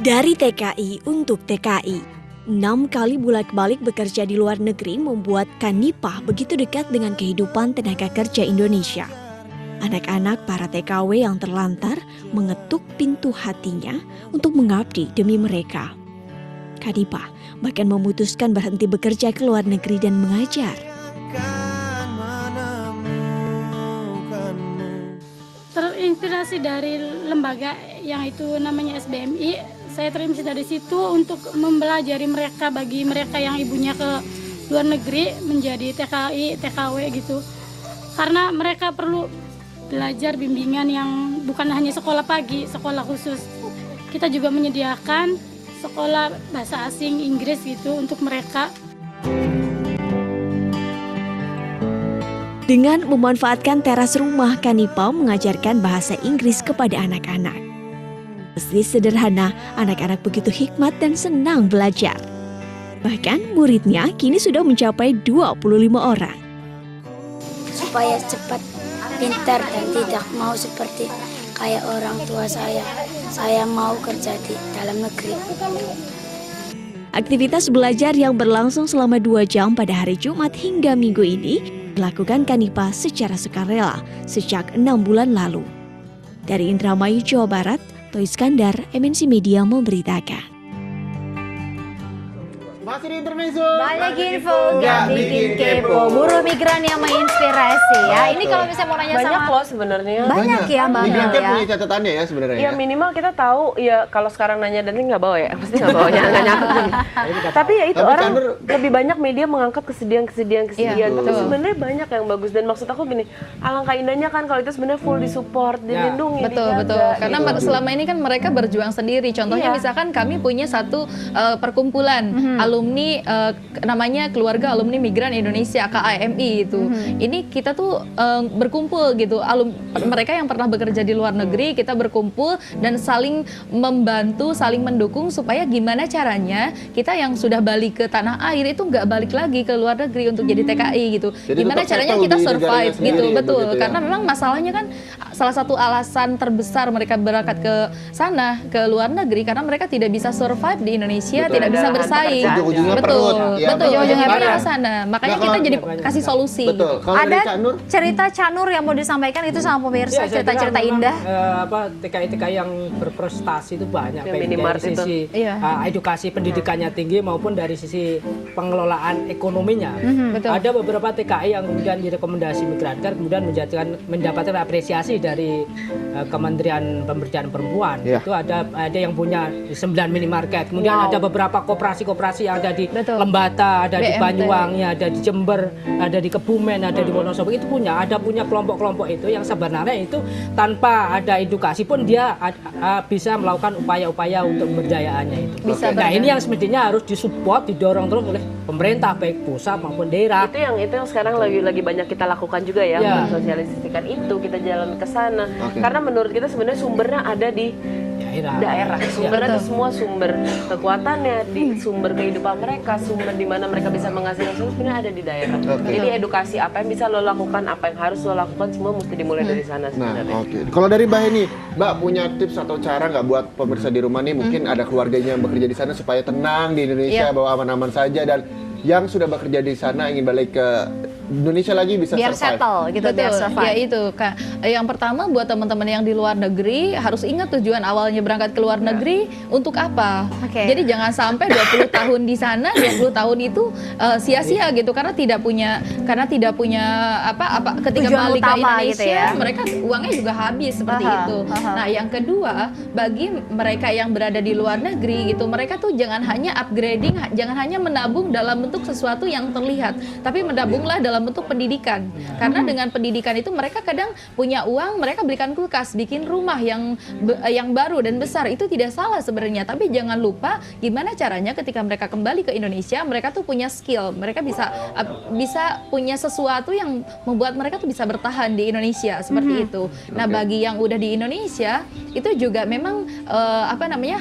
Dari TKI untuk TKI, 6 kali bolak-balik bekerja di luar negeri membuat Kanipah begitu dekat dengan kehidupan tenaga kerja Indonesia. Anak-anak para TKW yang terlantar mengetuk pintu hatinya untuk mengabdi demi mereka. Kanipah bahkan memutuskan berhenti bekerja ke luar negeri dan mengajar. Terinspirasi dari lembaga yang itu namanya SBMI. Saya terinspirasi dari situ untuk mempelajari mereka, bagi mereka yang ibunya ke luar negeri menjadi TKI, TKW gitu. Karena mereka perlu belajar bimbingan yang bukan hanya sekolah pagi, sekolah khusus. Kita juga menyediakan sekolah bahasa asing Inggris gitu untuk mereka. Dengan memanfaatkan teras rumah, Kanipah mengajarkan bahasa Inggris kepada anak-anak. Meski sederhana, anak-anak begitu hikmat dan senang belajar. Bahkan muridnya kini sudah mencapai 25 orang. Supaya cepat pintar dan tidak mau seperti kayak orang tua saya. Saya mau kerja di dalam negeri. Aktivitas belajar yang berlangsung selama 2 jam pada hari Jumat hingga Minggu ini dilakukan Kanipah secara sukarela sejak 6 bulan lalu. Dari Indramayu, Jawa Barat, Toy Iskandar, MNC Media memberitakan. Masih di intermezzo. Banyak info, gak bikin kepo. Buruh migran yang menginspirasi ya. Ini kalau misalnya mau nanya banyak sama loh sebenarnya. Banyak ya Mbak Migran Mel kan ya. punya catatannya ya sebenarnya. Ya minimal kita tahu ya kalau sekarang nanya dan ini nggak bawa ya, pasti nggak bawa ya, nggak nyatet. Tapi ya itu Tapi orang Chandra- lebih banyak media mengangkat kesedihan. Iya, Tapi betul. sebenarnya banyak yang bagus dan maksud aku gini, alangkah indahnya kan kalau itu sebenarnya full disupport, dilindungi, Betul, dijaga, betul. Karena gitu. selama ini kan mereka berjuang sendiri. Contohnya Iya. misalkan kami punya satu perkumpulan alumni namanya Keluarga Alumni Migran Indonesia KAMI itu. Ini kita tuh berkumpul gitu. Mereka yang pernah bekerja di luar negeri, kita berkumpul dan saling membantu, saling mendukung supaya gimana caranya kita yang sudah balik ke tanah air itu nggak balik lagi ke luar negeri untuk jadi TKI gitu. Jadi Gimana tetap caranya settle kita di survive negaranya gitu, sendiri, betul. begitu ya. Karena memang masalahnya kan salah satu alasan terbesar mereka berangkat ke sana, ke luar negeri karena mereka tidak bisa survive di Indonesia, Betul. tidak bisa Ada bersaing. Ujung-ujungnya Betul, perut. Ya, betul. banyak Ujungnya barang. ke sana. Makanya Nah, kita kalau- jadi kasih solusi. Betul. Gitu. Kalau dari Cak Ada Nur, cerita Cak Nur yang mau disampaikan itu sama pemirsa, Ya, saya cerita-cerita kira memang, indah. TKI-TKI yang berprestasi itu banyak, Yang baik minimart dari sisi Iya. edukasi pendidikannya tinggi maupun dari sisi pengelolaan ekonominya. Betul. Ada beberapa TKI yang kemudian direkomendasi Migrancare kemudian mendapatkan apresiasi dari Kementerian Pemberdayaan Perempuan. Iya. Itu ada yang punya 9 minimarket. Kemudian ada beberapa koperasi-koperasi yang ada di Betul. Lembata, ada di BMT. Banyuwangi, ada di Jember, ada di Kebumen, ada di Wonosobo. Itu punya kelompok-kelompok itu yang sebenarnya itu tanpa ada edukasi pun dia bisa melakukan upaya-upaya untuk pemberdayaannya itu. Bisa Nah, berjalan. ini yang semestinya harus disupport, didorong terus oleh pemerintah baik pusat maupun daerah. Itu yang sekarang lagi banyak kita lakukan juga ya, Ya. mensosialisasikan itu, kita jalan ke sana. Oke. Karena menurut kita sebenarnya sumbernya ada di daerah. Sumbernya itu semua sumber kekuatannya, di sumber kehidupan mereka, sumber di mana mereka bisa menghasilkan sesuatu sebenarnya ada di daerah. Oke. Jadi edukasi apa yang bisa lo lakukan, apa yang harus lo lakukan semua mesti dimulai dari sana nah sebenarnya. oke. Kalau dari Mbak Heni, Mbak punya tips atau cara nggak buat pemirsa di rumah nih mungkin ada keluarganya yang bekerja di sana supaya tenang di Indonesia, Iya. bahwa aman-aman saja dan yang sudah bekerja di sana ingin balik ke Indonesia lagi bisa Biar survive. settle gitu, biar Betul, survive. ya itu Kak. Yang pertama buat teman-teman yang di luar negeri harus ingat tujuan awalnya berangkat ke luar negeri untuk apa. Oke. Jadi jangan sampai 20 tahun di sana, 20 tahun itu sia-sia gitu karena tidak punya apa ketika Tujuan balik ke utama Indonesia gitu ya. mereka uangnya juga habis seperti Aha, itu. aha. Nah, yang kedua, bagi mereka yang berada di luar negeri gitu, mereka tuh jangan hanya upgrading, jangan hanya menabung dalam bentuk sesuatu yang terlihat, tapi menabunglah dalam bentuk pendidikan. Karena dengan pendidikan itu mereka kadang punya uang, mereka belikan kulkas, bikin rumah yang baru dan besar. Itu tidak salah sebenarnya, tapi jangan lupa gimana caranya ketika mereka kembali ke Indonesia, mereka tuh punya skill, mereka bisa punya sesuatu yang membuat mereka tuh bisa bertahan di Indonesia seperti itu. Nah, bagi yang udah di Indonesia itu juga memang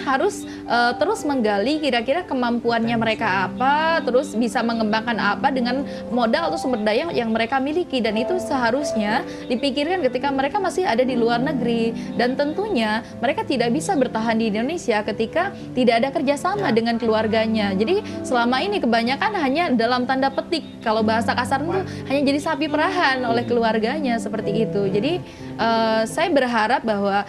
harus terus menggali kira-kira kemampuannya mereka apa, terus bisa mengembangkan apa dengan modal atau sumber daya yang mereka miliki, dan itu seharusnya dipikirkan ketika mereka masih ada di luar negeri. Dan tentunya mereka tidak bisa bertahan di Indonesia ketika tidak ada kerjasama dengan keluarganya. Jadi selama ini kebanyakan hanya dalam tanda petik, kalau bahasa kasar itu hanya jadi sapi perahan oleh keluarganya seperti itu. Jadi saya berharap bahwa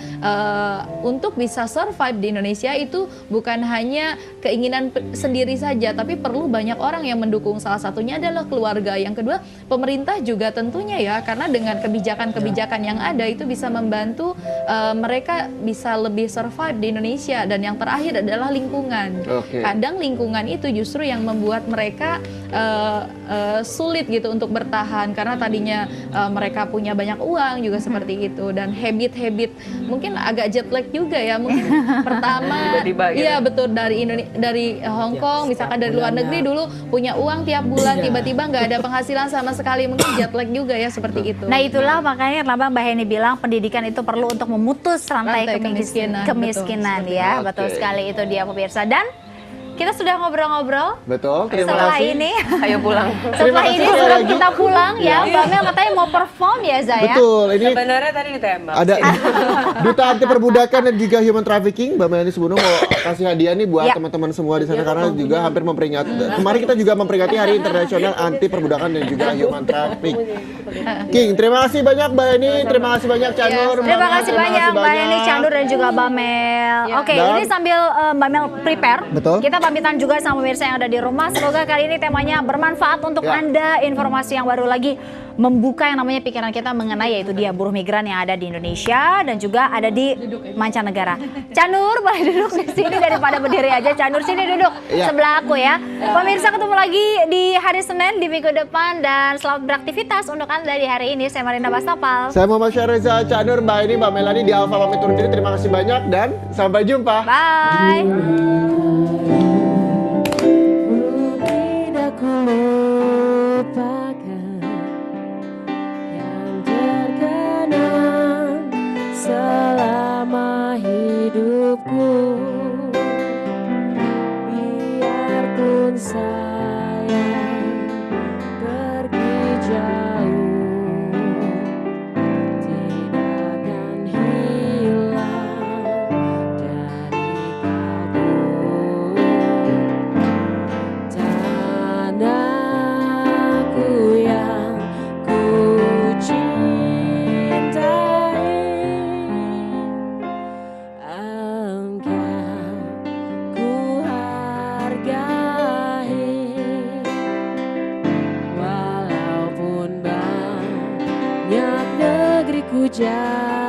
untuk bisa survive di Indonesia itu bukan hanya keinginan sendiri saja, tapi perlu banyak orang yang mendukung. Salah satunya adalah keluarga. Yang kedua, pemerintah juga tentunya ya, karena dengan kebijakan-kebijakan yang ada itu bisa membantu mereka bisa lebih survive di Indonesia. Dan yang terakhir adalah lingkungan. Kadang lingkungan itu justru yang membuat mereka sulit gitu untuk bertahan, karena tadinya mereka punya banyak uang juga seperti itu, dan habit-habit mungkin agak jet lag juga ya, mungkin pertama iya betul, dari Hong Kong misalkan, dari luar negeri dulu punya uang tiap bulan, tiba-tiba nggak ada penghasilan sama sekali, mungkin jet lag juga ya seperti itu. Nah itulah makanya kenapa Mbak Heni bilang pendidikan itu perlu untuk memutus rantai kemiskinan ya, betul sekali, itu dia pemirsa. Dan kita sudah ngobrol-ngobrol. Betul, terima setelah kasih. ini, Ayo pulang. setelah ini sebelum kita pulang ya, Mbak Mel katanya mau perform ya Zaya. Betul, ini Sebenarnya tadi ditembak. ada Duta Anti Perbudakan dan juga Human Trafficking, Mbak Melani Subono mau kasih hadiah nih buat teman-teman semua di sana, karena juga hampir memperingati. Kemarin kita juga memperingati Hari Internasional Anti Perbudakan dan juga Human Trafficking. King, terima kasih banyak Mbak Eni, terima kasih banyak Canur. Terima kasih banyak Mbak Heni, Candur dan juga Mbak Mel. Oke, ini sambil Mbak Mel prepare, Betul. kita pamitan juga sama pemirsa yang ada di rumah. Semoga kali ini temanya bermanfaat untuk Anda, informasi yang baru lagi membuka yang namanya pikiran kita mengenai yaitu dia buruh migran yang ada di Indonesia dan juga ada di mancanegara. Canur boleh duduk di sini daripada berdiri aja. Canur sini duduk sebelah aku ya. Pemirsa, ketemu lagi di hari Senin di minggu depan, dan selamat beraktivitas untuk Anda di hari ini. Saya Marina Bastapal. Saya Muhammad Syareza Canur, Mbak Eni, Mbak Melani di Alfa pamit undur diri. Terima kasih banyak dan sampai jumpa. Bye. Ku lupakan yang terkenang selama hidupku, biarpun saya pergi jauh, tidak akan hilang dari kalbu. Tanahku yang ku cintai, engkau ku hargai, walaupun banyak negeri ku jauh.